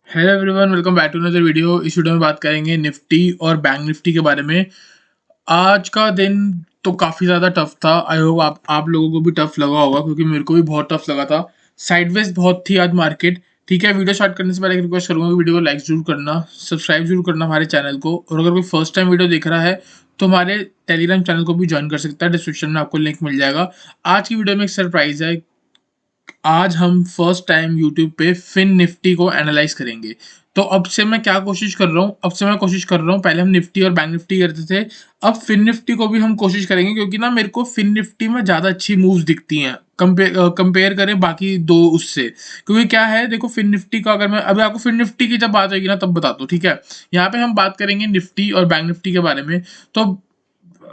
Hello everyone, welcome back to another video. इस video में बात करेंगे निफ्टी और बैंक निफ्टी के बारे में। आज का दिन तो काफ़ी ज़्यादा टफ था। आई होप आप लोगों को भी टफ लगा होगा, क्योंकि मेरे को भी बहुत टफ लगा था। साइडवेज बहुत थी आज मार्केट। ठीक है, वीडियो स्टार्ट करने से पहले एक रिक्वेस्ट करूंगा कि वीडियो को लाइक जरूर करना, सब्सक्राइब जरूर करना हमारे चैनल को। और अगर कोई फर्स्ट टाइम वीडियो देख रहा है तो हमारे टेलीग्राम चैनल को भी ज्वाइन कर सकता है। डिस्क्रिप्शन में आपको लिंक मिल जाएगा। आज की वीडियो में एक सरप्राइज है। आज हम फर्स्ट टाइम यूट्यूब पे फिन निफ्टी को एनालाइज करेंगे। तो अब से मैं क्या कोशिश कर रहा हूँ, पहले हम निफ्टी और बैंक निफ्टी करते थे। अब फिन निफ्टी को भी हम कोशिश करेंगे, क्योंकि ना मेरे को फिन निफ्टी में ज़्यादा अच्छी मूव्स दिखती हैं कंपेयर करें बाकी दो उससे। क्योंकि क्या है, देखो फिन निफ्टी का अगर मैं अभी आपको फिन निफ्टी की जब बात होगी ना तब बताता हूँ। ठीक है, यहाँ पे हम बात करेंगे निफ्टी और बैंक निफ्टी के बारे में। तो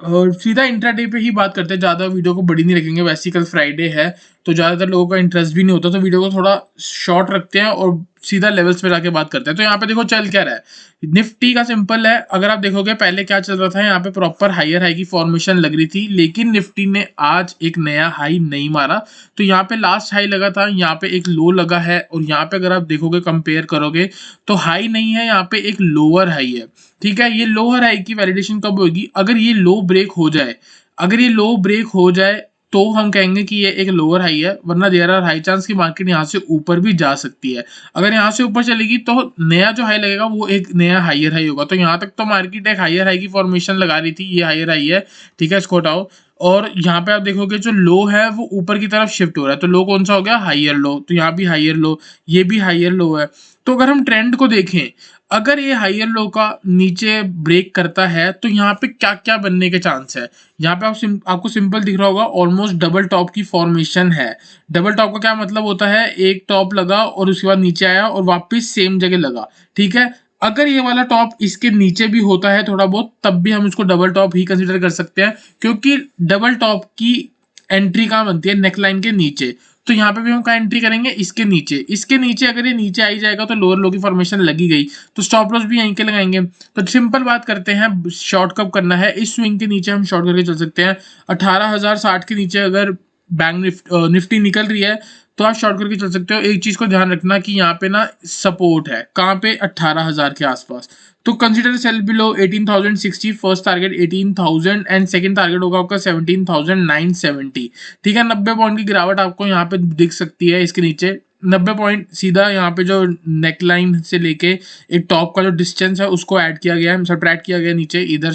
और सीधा इंट्राडे पे ही बात करते हैं, ज़्यादा वीडियो को बड़ी नहीं रखेंगे। वैसे ही कल फ्राइडे है तो ज़्यादातर लोगों का इंटरेस्ट भी नहीं होता, तो वीडियो को थोड़ा शॉर्ट रखते हैं और सीधा लेवल्स पे जाके बात करते हैं। तो यहाँ पे देखो चल क्या रहा है। निफ्टी का सिंपल है, अगर आप देखोगे पहले क्या चल रहा था, यहाँ पे प्रॉपर हायर हाई की फॉर्मेशन लग रही थी, लेकिन निफ्टी ने आज एक नया हाई नहीं मारा। तो यहाँ पे लास्ट हाई लगा था, यहाँ पे एक लो लगा है, और यहाँ पे अगर आप देखोगे कंपेयर करोगे तो हाई नहीं है, यहाँ पे एक लोअर हाई है। ठीक है, ये लोअर हाई की वैलिडेशन कब होगी, अगर ये लो ब्रेक हो जाए। अगर ये लो ब्रेक हो जाए तो हम कहेंगे कि ये एक लोअर हाई है, वरना देयर आर हाई चांस की मार्केट यहाँ से ऊपर भी जा सकती है। अगर यहाँ से ऊपर चलेगी तो नया जो हाई लगेगा वो एक नया हायर हाई होगा। तो यहाँ तक तो मार्केट एक हायर हाई की फॉर्मेशन लगा रही थी, ये हायर हाई है। ठीक है, इसको हटाओ। और यहाँ पे आप देखोगे जो लो है वो ऊपर की तरफ शिफ्ट हो रहा है। तो लो कौन सा हो गया, हायर लो। तो यहाँ भी हायर लो, ये भी हायर लो है। तो अगर हम ट्रेंड को देखें, अगर ये हायर लो का नीचे ब्रेक करता है तो यहाँ पे क्या क्या बनने के चांस है। यहाँ पे आपको सिंपल दिख रहा होगा, ऑलमोस्ट डबल टॉप की फॉर्मेशन है। डबल टॉप का क्या मतलब होता है, एक टॉप लगा और उसके बाद नीचे आया और वापस सेम जगह लगा। ठीक है, अगर ये वाला टॉप इसके नीचे भी होता है थोड़ा बहुत, तब भी हम इसको डबल टॉप ही कंसिडर कर सकते हैं, क्योंकि डबल टॉप की एंट्री कहाँ बनती है, नेकलाइन के नीचे। तो यहाँ पे भी हम कहाँ एंट्री करेंगे, इसके नीचे अगर ये नीचे आई जाएगा तो लोअर लो की फॉर्मेशन लगी गई, तो स्टॉप लॉस भी यहीं के लगाएंगे। तो सिंपल बात करते हैं, शॉर्ट कब करना है, इस स्विंग के नीचे हम शॉर्ट करके चल सकते हैं। 18,060 के नीचे अगर निफ्टी निकल रही है तो आप शॉर्ट करके चल सकते हो। एक चीज को ध्यान रखना कि यहाँ पे ना सपोर्ट है कहाँ पे, 18,000 के आसपास। तो consider sell below 18,060, first target 18,000 and second target होगा आपका 17,970। ठीक है, 90 पॉइंट की गिरावट आपको यहाँ पे दिख सकती है इसके नीचे। 90 पॉइंट सीधा यहाँ पे जो नेकलाइन से लेके एक टॉप का जो डिस्टेंस है उसको ऐड किया गया है, सब्ट्रैक्ट किया गया नीचे इधर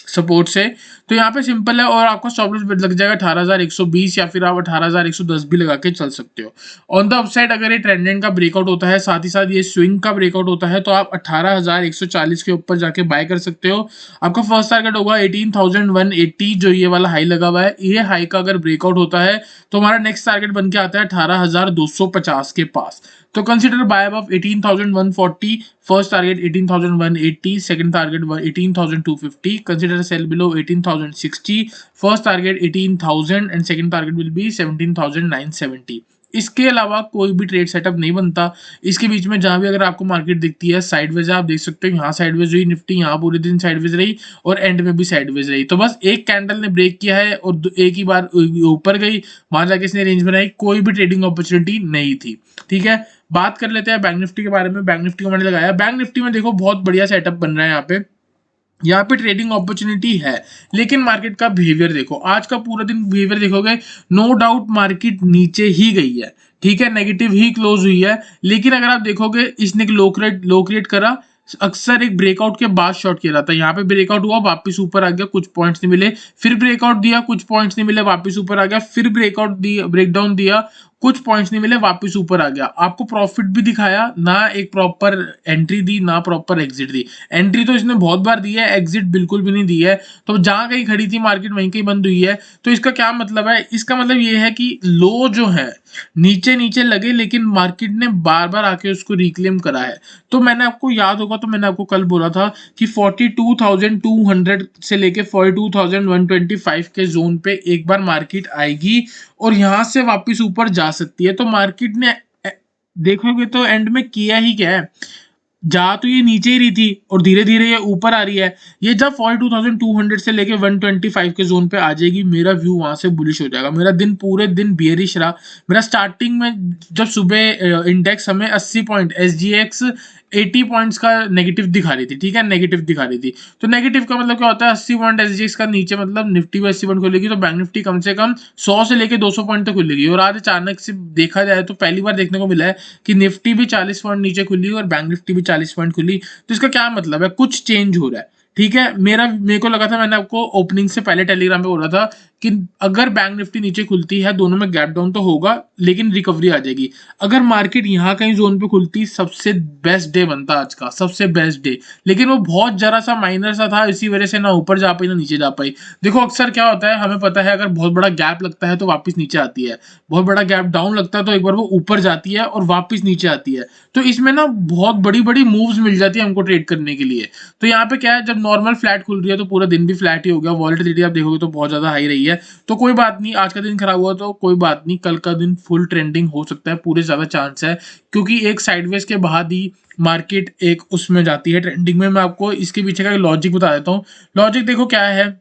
सपोर्ट से। तो यहाँ पे सिंपल है, और आपका स्टॉप लॉस लग जाएगा 18,120, या फिर आप 18,110 भी लगा के चल सकते हो। ऑन द अपसाइड अगर ये ट्रेंडेंट का ब्रेकआउट होता है, साथ ही साथ ये स्विंग का ब्रेकआउट होता है, तो आप 18,140 के ऊपर जाके बाय कर सकते हो। आपका फर्स्ट टारगेट होगा 18,180, जो ये वाला हाई लगा हुआ है। ये हाई का अगर ब्रेकआउट होता है तो हमारा नेक्स्ट टारगेट बन के आता है 18,250 के पास। तो consider buy above 18,140, first target 18,180, second target 18,250, consider sell below 18,060, first target 18,000 and second target will be 17,970। इसके अलावा कोई भी ट्रेड सेटअप नहीं बनता। इसके बीच में जहां भी अगर आपको मार्केट दिखती है साइडवेज, आप देख सकते हो यहाँ साइडवेज हुई निफ्टी, यहाँ पूरे दिन साइडवेज रही और एंड में भी साइडवेज रही। तो बस एक कैंडल ने ब्रेक किया है और एक ही बार ऊपर गई, वहां जाके इसने रेंज बनाई, कोई भी ट्रेडिंग अपॉर्चुनिटी नहीं थी। ठीक है, बात कर लेते हैं बैंक निफ्टी के बारे में। बैंक निफ्टी को मैंने लगाया, बैंक निफ्टी में देखो बहुत बढ़िया सेटअप बन रहा है। यहाँ पे ट्रेडिंग अपॉर्चुनिटी है, लेकिन मार्केट का बिहेवियर देखो, आज का पूरा दिन बिहेवियर देखोगे, नो डाउट मार्केट नीचे ही गई है। ठीक है, नेगेटिव ही क्लोज हुई है, लेकिन अगर आप देखोगे इसने लो क्रिएट करा, अक्सर एक ब्रेकआउट के बाद शॉर्ट किया जाता है। यहाँ पे ब्रेकआउट हुआ, वापस ऊपर आ गया, कुछ पॉइंट्स नहीं मिले, फिर ब्रेकआउट दिया, कुछ पॉइंट्स नहीं मिले, वापस ऊपर आ गया, फिर ब्रेकआउट दिया, ब्रेकडाउन दिया, कुछ पॉइंट्स नहीं मिले, वापस ऊपर आ गया। आपको प्रॉफिट भी दिखाया ना, एक प्रॉपर एंट्री दी ना प्रॉपर एग्जिट दी। एंट्री तो इसने बहुत बार दी है, एग्जिट बिल्कुल भी नहीं दी है। तो जहां कहीं खड़ी थी मार्केट वहीं कहीं बंद हुई है। तो इसका क्या मतलब है, इसका मतलब ये है कि लो जो है नीचे नीचे लगे, लेकिन मार्केट ने बार बार आके उसको रिक्लेम करा है। तो मैंने आपको याद होगा, तो मैंने आपको कल बोला था कि 42,200 से लेके 42,125 के जोन पे एक बार मार्केट आएगी और यहां से वापस ऊपर जा सकती है। तो मार्केट ने देखोगे तो एंड में किया ही क्या है, जा तो ये नीचे ही रही थी और धीरे धीरे ये ऊपर आ रही है। ये जब 42,200 से लेके 125 के जोन पे आ जाएगी, मेरा व्यू वहां से बुलिश हो जाएगा। मेरा दिन पूरे दिन बियरिश रहा। मेरा स्टार्टिंग में जब सुबह इंडेक्स हमें 80 पॉइंट, SGX 80 पॉइंट्स का नेगेटिव दिखा रही थी, ठीक है, नेगेटिव दिखा रही थी। तो नेगेटिव का मतलब क्या होता है, 80 पॉइंट SGX का नीचे मतलब निफ्टी भी 80 पॉइंट खुलेगी, तो बैंक निफ्टी कम से कम 100 से लेके 200 पॉइंट तक खुलेगी। और आज अचानक से देखा जाए तो पहली बार देखने को मिला है कि निफ्टी भी 40 पॉइंट नीचे खुली और बैंक निफ्टी भी 40 पॉइंट खुली। तो इसका क्या मतलब है, कुछ चेंज हो रहा है, ठीक है। मेरे को लगा था, मैंने आपको ओपनिंग से पहले टेलीग्राम पे बोला था कि अगर बैंक निफ्टी नीचे खुलती है, दोनों में गैप डाउन तो होगा लेकिन रिकवरी आ जाएगी। अगर मार्केट यहाँ कहीं जोन पे खुलती, सबसे बेस्ट डे बनता आज का, सबसे बेस्ट डे। लेकिन वो बहुत जरा सा माइनर सा था, इसी वजह से ना ऊपर जा पाई ना नीचे जा पाई। देखो अक्सर क्या होता है, हमें पता है अगर बहुत बड़ा गैप लगता है तो वापस नीचे आती है, बहुत बड़ा गैप डाउन लगता है तो एक बार वो ऊपर जाती है और वापस नीचे आती है। तो इसमें ना बहुत बड़ी बड़ी मूव्स मिल जाती है हमको ट्रेड करने के लिए। तो यहाँ पे क्या है, जब नॉर्मल फ्लैट खुल रही है तो पूरा दिन भी फ्लैट ही हो गया। वॉलेटिलिटी आप देखोगे तो बहुत ज्यादा हाई रही है। तो कोई बात नहीं, आज का दिन खराब हुआ तो कोई बात नहीं, कल का दिन फुल ट्रेंडिंग हो सकता है, पूरे ज्यादा चांस है। क्योंकि एक साइडवेज के बाद ही मार्केट एक उसमें जाती है ट्रेंडिंग में। मैं आपको इसके पीछे का लॉजिक बता देता हूँ। लॉजिक देखो क्या है,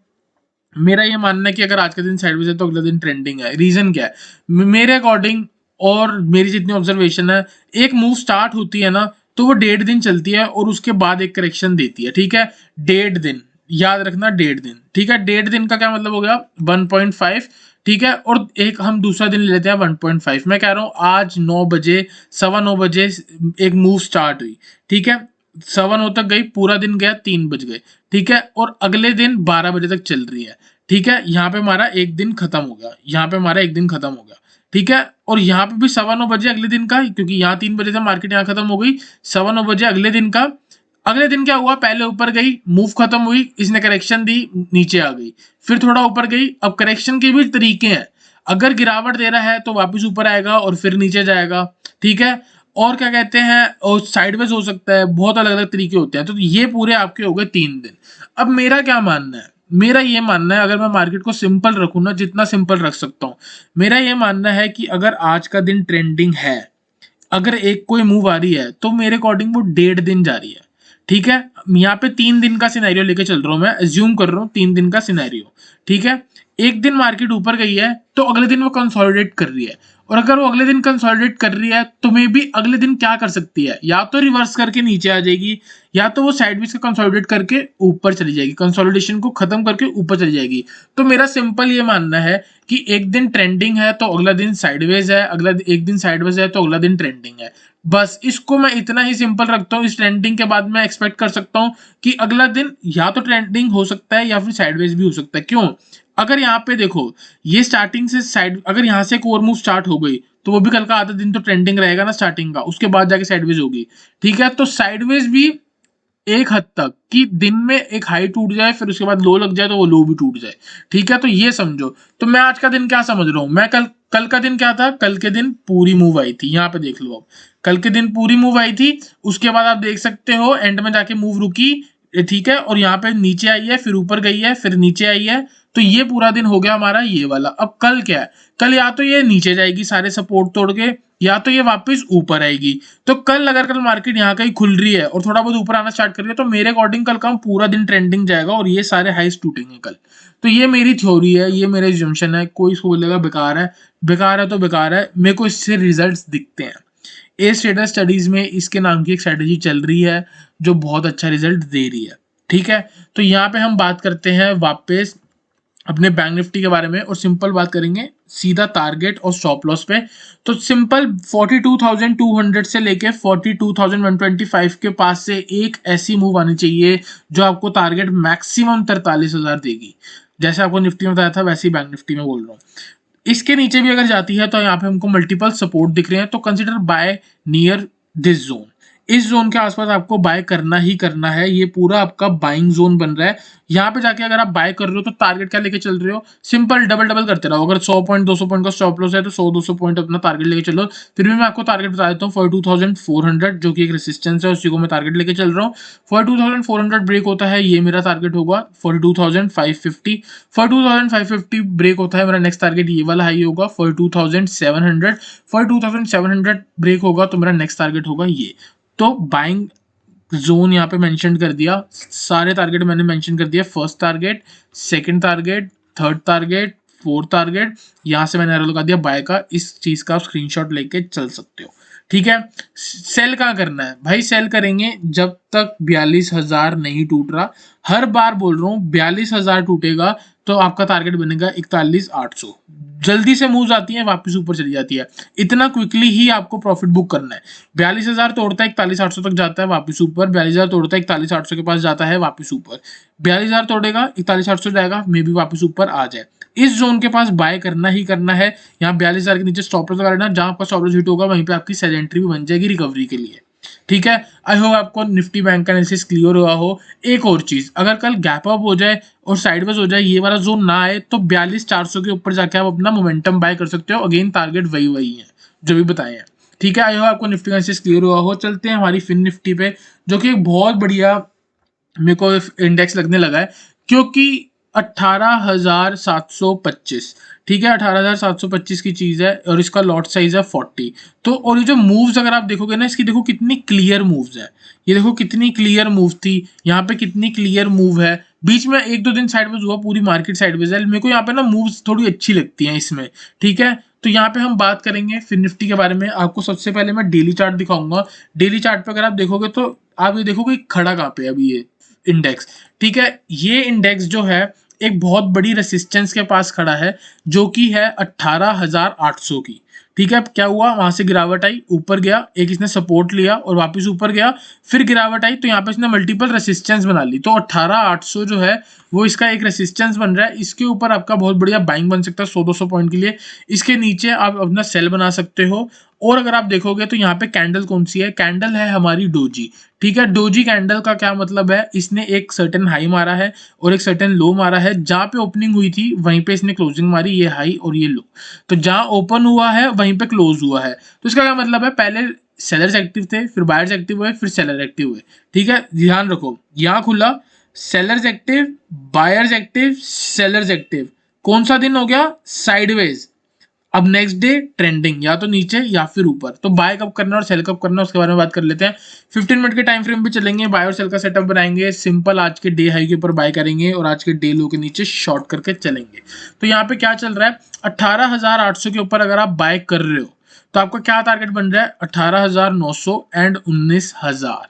मेरा ये मानना है कि अगर आज का दिन साइडवेज है तो अगला दिन ट्रेंडिंग है। रीजन क्या है, मेरे अकॉर्डिंग और मेरी जितनी ऑब्जर्वेशन है, एक मूव स्टार्ट होती है ना तो वो 1.5 दिन चलती है और उसके बाद एक करेक्शन देती है, ठीक है। 1.5 दिन, याद रखना 1.5 दिन, ठीक है। 1.5 दिन का क्या मतलब हो गया, 1.5, ठीक है। और एक हम दूसरा दिन ले लेते हैं 1.5। मैं कह रहा हूँ आज 9 बजे, 9:15 बजे एक मूव स्टार्ट हुई, ठीक है। 9:15 तक गई, पूरा दिन गया, 3 बज गए, ठीक है। और अगले दिन 12 बजे तक चल रही है, ठीक है। यहाँ पे हमारा एक दिन खत्म हो गया, यहाँ पे हमारा एक दिन खत्म हो गया, ठीक है। और यहाँ पे भी 9:15 बजे अगले दिन का, क्योंकि यहाँ 3 बजे से मार्केट यहाँ खत्म हो गई, 9:15 बजे अगले दिन का। अगले दिन क्या हुआ, पहले ऊपर गई, मूव खत्म हुई, इसने करेक्शन दी, नीचे आ गई, फिर थोड़ा ऊपर गई। अब करेक्शन के भी तरीके हैं, अगर गिरावट दे रहा है तो वापस ऊपर आएगा और फिर नीचे जाएगा, ठीक है। और क्या कहते हैं, और साइडवेज हो सकता है, बहुत अलग अलग तरीके होते हैं। तो ये पूरे आपके हो गए 3 दिन। अब मेरा क्या मानना है, मेरा ये मानना है, अगर मैं मार्केट को सिंपल रखूँ ना, जितना सिंपल रख सकता हूँ, मेरा ये मानना है कि अगर आज का दिन ट्रेंडिंग है, अगर एक कोई मूव आ रही है तो मेरे अकॉर्डिंग वो 1.5 दिन जा रही है, ठीक है। यहाँ पे 3 दिन का सिनेरियो लेके चल रहा हूँ, मैं एज्यूम कर रहा हूँ 3 दिन का सिनेरियो, ठीक है। एक दिन मार्केट ऊपर गई है तो अगले दिन वो कंसोलिडेट कर रही है, और अगर वो अगले दिन कंसोलिडेट कर रही है तो मे बी अगले दिन क्या कर सकती है, या तो रिवर्स करके नीचे आ जाएगी, या तो वो साइडवेज का कंसोलिडेट करके ऊपर चली जाएगी, कंसोलिडेशन को खत्म करके ऊपर चली जाएगी। तो मेरा सिंपल ये मानना है कि एक दिन ट्रेंडिंग है तो अगला दिन साइडवेज है, अगला एक दिन साइडवेज है तो अगला दिन ट्रेंडिंग है। बस इसको मैं इतना ही सिंपल रखता हूँ। इस ट्रेंडिंग के बाद मैं एक्सपेक्ट कर सकता हूँ कि अगला दिन या तो ट्रेंडिंग हो सकता है या फिर साइडवेज भी हो सकता है। क्यों, अगर यहाँ पे देखो, ये स्टार्टिंग से साइड, अगर यहाँ से एक और मूव स्टार्ट हो गई तो वो भी कल का आधा दिन तो ट्रेंडिंग रहेगा ना स्टार्टिंग का, उसके बाद जाके साइडवेज होगी, ठीक है। तो साइडवेज भी एक हद तक कि दिन में एक हाई टूट जाए फिर उसके बाद लो लग जाए तो वो लो भी टूट जाए, ठीक है। तो ये समझो। तो मैं आज का दिन क्या समझ रहा हूँ, मैं कल का दिन क्या था, कल के दिन पूरी मूव आई थी, यहाँ पे देख लो। अब कल के दिन पूरी मूव आई थी, उसके बाद आप देख सकते हो एंड में जाके मूव रुकी, ठीक है। और यहाँ पे नीचे आई है, फिर ऊपर गई है, फिर नीचे आई है। तो ये पूरा दिन हो गया हमारा ये वाला। अब कल क्या है, कल या तो ये नीचे जाएगी सारे सपोर्ट तोड़ के, या तो ये वापस ऊपर आएगी। तो कल अगर कल मार्केट यहाँ कहीं खुल रही है और थोड़ा बहुत ऊपर आना स्टार्ट कर रही है तो मेरे अकॉर्डिंग कल का पूरा दिन ट्रेंडिंग जाएगा और ये सारे हाइस टूटेंगे कल। तो ये मेरी थ्योरी है, ये मेरा एजम्पशन है। कोई इसको बोलेगा बेकार है, बेकार है तो बेकार है, मेरे को इससे रिजल्ट्स दिखते हैं। ए स्टेटस स्टडीज में इसके नाम की एक स्ट्रेटेजी चल रही है जो बहुत अच्छा रिजल्ट दे रही है, ठीक है। तो यहाँ पे हम बात करते हैं वापस अपने बैंक निफ्टी के बारे में और सिंपल बात करेंगे सीधा टारगेट और स्टॉप लॉस पे। तो सिंपल 42,200 से लेके 42,125 के पास से एक ऐसी मूव आनी चाहिए जो आपको टारगेट मैक्सिमम 43,000 देगी। जैसे आपको निफ्टी में बताया था वैसे ही बैंक निफ्टी में बोल रहा हूँ। इसके नीचे भी अगर जाती है तो यहाँ पे हमको मल्टीपल सपोर्ट दिख रहे हैं, तो consider buy near this zone. इस जोन के आसपास आपको बाय करना ही करना है, ये पूरा आपका बाइंग जोन बन रहा है। यहाँ पे जाके अगर आप बाय कर रहे हो तो टारगेट क्या लेके चल रहे हो, सिंपल डबल डबल करते रहो। अगर 100 पॉइंट 200 पॉइंट का स्टॉप लॉस है तो 100-200 पॉइंट अपना टारगेट लेके चलो। फिर भी मैं आपको टारगेट बता देता हूँ 42,400 जो कि एक रेसिस्टेंस है, उसी को मैं टारगेट लेके चल रहा हूँ। 42,400 ब्रेक होता है, ये मेरा टारगेट होगा। 42,550 42,550 ब्रेक होता है, मेरा नेक्स्ट टारगेट ये वाला हाई होगा 42,700। 42,700 ब्रेक होगा तो मेरा नेक्स्ट टारगेट होगा ये। तो बाइंग जोन यहाँ पे मेंशन कर दिया, सारे टारगेट मैंने मेंशन कर दिया, first target, second target, third target, fourth target, यहाँ से मैंने एरो लगा दिया बाय का। इस चीज का आप स्क्रीनशॉट लेके चल सकते हो, ठीक है। सेल कहाँ करना है भाई? सेल करेंगे जब तक 42,000 नहीं टूट रहा। हर बार बोल रहा हूँ 42,000 टूटेगा तो आपका टारगेट बनेगा 41,800। जल्दी से मूव आती है, वापस ऊपर चली जाती है, इतना क्विकली ही आपको प्रॉफिट बुक करना है। 42,000 तोड़ता है 41,800 तक जाता है वापस ऊपर, 42,000 तोड़ता है 41,800 के पास जाता है वापस ऊपर, 42,000 तोड़ेगा 41,800 जाएगा, मे भी वापस ऊपर आ जाए। इस जोन के पास बाय करना ही करना है। यहाँ 42,000 के नीचे स्टॉप लॉस लगा लेना, जहां आपका स्टॉप लॉस हिट होगा वहीं पे आपकी सेल एंट्री भी बन जाएगी रिकवरी के लिए, ठीक है। आई होप आपको निफ्टी बैंक का एनालिसिस क्लियर हुआ हो। एक और चीज, अगर कल गैप अप हो जाए और साइडवेज हो जाए, ये वाला जोन ना आए, तो 42,400 के ऊपर जाके आप अपना मोमेंटम बाय कर सकते हो। अगेन टारगेट वही वही है जो भी बताए हैं, ठीक है। आई होप आपको निफ्टी का एनालिसिस क्लियर हुआ हो। चलते हैं हमारी फिन निफ्टी पे, जो कि एक बहुत बढ़िया मेरे को इंडेक्स लगने लगा है, क्योंकि 18,725, ठीक है, 18,725 की चीज है और इसका लॉट साइज है 40। तो और ये जो मूव्स अगर आप देखोगे ना, इसकी देखो कितनी क्लियर मूव्स है, ये देखो कितनी क्लियर मूव थी, यहाँ पे कितनी क्लियर मूव है। बीच में एक दो दिन साइडवेज हुआ, पूरी मार्केट साइडवेज है। मेरे को यहाँ पे ना मूव्स थोड़ी अच्छी लगती हैं इसमें, ठीक है। तो यहाँ पे हम बात करेंगे फिर निफ्टी के बारे में। आपको सबसे पहले मैं डेली चार्ट दिखाऊंगा। डेली चार्ट पे अगर आप देखोगे तो आप ये देखोगे खड़ा कहाँ पे अभी ये इंडेक्स, ठीक है। ये इंडेक्स जो है एक बहुत बड़ी रेसिस्टेंस के पास खड़ा है, जो कि है 18,800 की, ठीक है। क्या हुआ, वहां से गिरावट आई, ऊपर गया, एक इसने सपोर्ट लिया और वापस ऊपर गया, फिर गिरावट आई, तो यहाँ पे इसने मल्टीपल रेसिस्टेंस बना ली। तो 18,800 जो है वो इसका एक रेसिस्टेंस बन रहा है। इसके ऊपर आपका बहुत बढ़िया बाइंग बन सकता है 100-200 पॉइंट के लिए। इसके नीचे आप अपना सेल बना सकते हो। और अगर आप देखोगे तो यहाँ पे कैंडल कौन सी है, कैंडल है हमारी डोजी, ठीक है। डोजी कैंडल का क्या मतलब है, इसने एक सर्टेन हाई मारा है और एक सर्टेन लो मारा है। जहां पे ओपनिंग हुई थी वहीं पे इसने क्लोजिंग मारी, ये हाई और ये लो। तो जहां ओपन हुआ है वहीं पे क्लोज हुआ है। तो इसका क्या मतलब है, पहले सेलर्स एक्टिव थे, फिर बायर्स एक्टिव हुए, फिर सेलर एक्टिव हुए, ठीक है। ध्यान रखो, यहां खुला, sellers active, buyers active, sellers active, कौन सा दिन हो गया, साइडवेज। अब नेक्स्ट डे ट्रेंडिंग, या तो नीचे या फिर ऊपर। तो बाय कब करना और सेल कब करना उसके बारे में बात कर लेते हैं। 15 मिनट के टाइम फ्रेम पे चलेंगे, बाय और सेल का सेटअप बनाएंगे। सिंपल आज के डे हाई के ऊपर बाय करेंगे और आज के डे लो के नीचे शॉर्ट करके चलेंगे। तो यहाँ पे क्या चल रहा है, 18,800 के ऊपर अगर आप बाय कर रहे हो तो आपका क्या टारगेट बन रहा है, 18,900 एंड 19,000।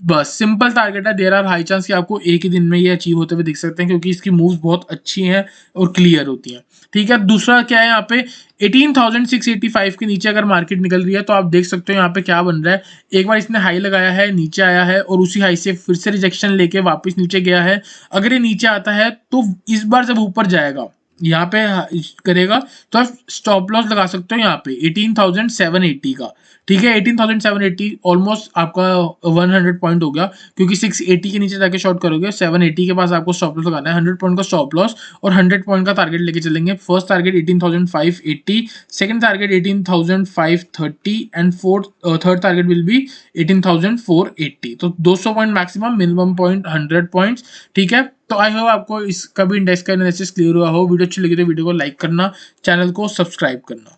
बस सिंपल टारगेट है। देयर आर हाई चांस कि आपको एक ही दिन में ये अचीव होते हुए दिख सकते हैं, क्योंकि इसकी मूव्स बहुत अच्छी हैं और क्लियर होती हैं, ठीक है। दूसरा क्या है, यहाँ पे 18,685 के नीचे अगर मार्केट निकल रही है तो आप देख सकते हो यहाँ पे क्या बन रहा है। एक बार इसने हाई लगाया है, नीचे आया है और उसी हाई से फिर से रिजेक्शन लेके वापस नीचे गया है। अगर ये नीचे आता है तो इस बार जब ऊपर जाएगा, यहाँ पे करेगा, तो आप स्टॉप लॉस लगा सकते हो यहाँ पे 18,780 का, ठीक है। 18,780 ऑलमोस्ट आपका 100 पॉइंट हो गया, क्योंकि 680 के नीचे जाके शॉर्ट करोगे, 780 के पास आपको स्टॉप लॉस लगाना है। 100 पॉइंट का स्टॉप लॉस और 100 पॉइंट का टारगेट लेके चलेंगे। First target 18,580, second target 18,530 and third target will B 18,480। तो 200 point maximum, minimum point 100 points, ठीक है। तो आई होप आपको इसका भी इंडेक्स का एनालिसिस क्लियर हुआ हो। वीडियो अच्छी लगी तो वीडियो को लाइक करना, चैनल को सब्सक्राइब करना।